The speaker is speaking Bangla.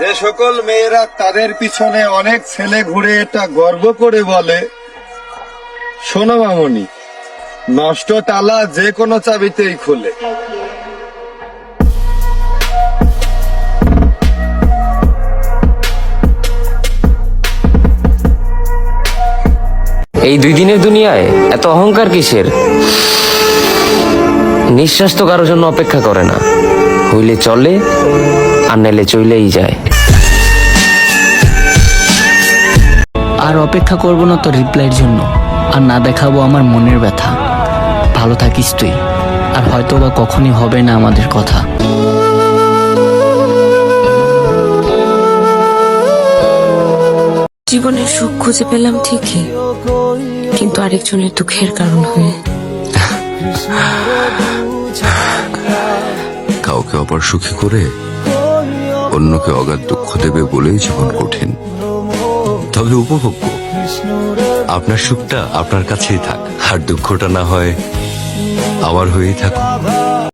যে সকল মেয়েরা তাদের পিছনে অনেক ছেলে ঘুরে এটা গর্ব করে বলে, শোনো মামনি, নষ্ট তালা যে কোনো চাবিতেই খোলে। এই 2 দিনের দুনিয়ায় এত অহংকার কিসের? নিঃশ্বাস তো কারোর জন্য অপেক্ষা করে না, হইলে চলে আর নাইলে চলেই যায়। আর অপেক্ষা করব না তো রিপ্লাইয়ের জন্য, আর না দেখাবো আমার মনের ব্যথা। ভালো থাকিস তুই, আর হয়তো বা কখনই হবে না আমাদের কথা। জীবনের সুখ খুঁজে পেলাম ঠিকই, কিন্তু আরেকজনের দুঃখের কারণ হয়ে। কাউকে অপার সুখী করে অন্যকে অগাধ দুঃখ দেবে বলেই জীবন কঠিন। তবে উপভোগ্য, আপনার সুখটা আপনার কাছেই থাক, আর দুঃখটা না হয় আমার হয়েই থাকুক।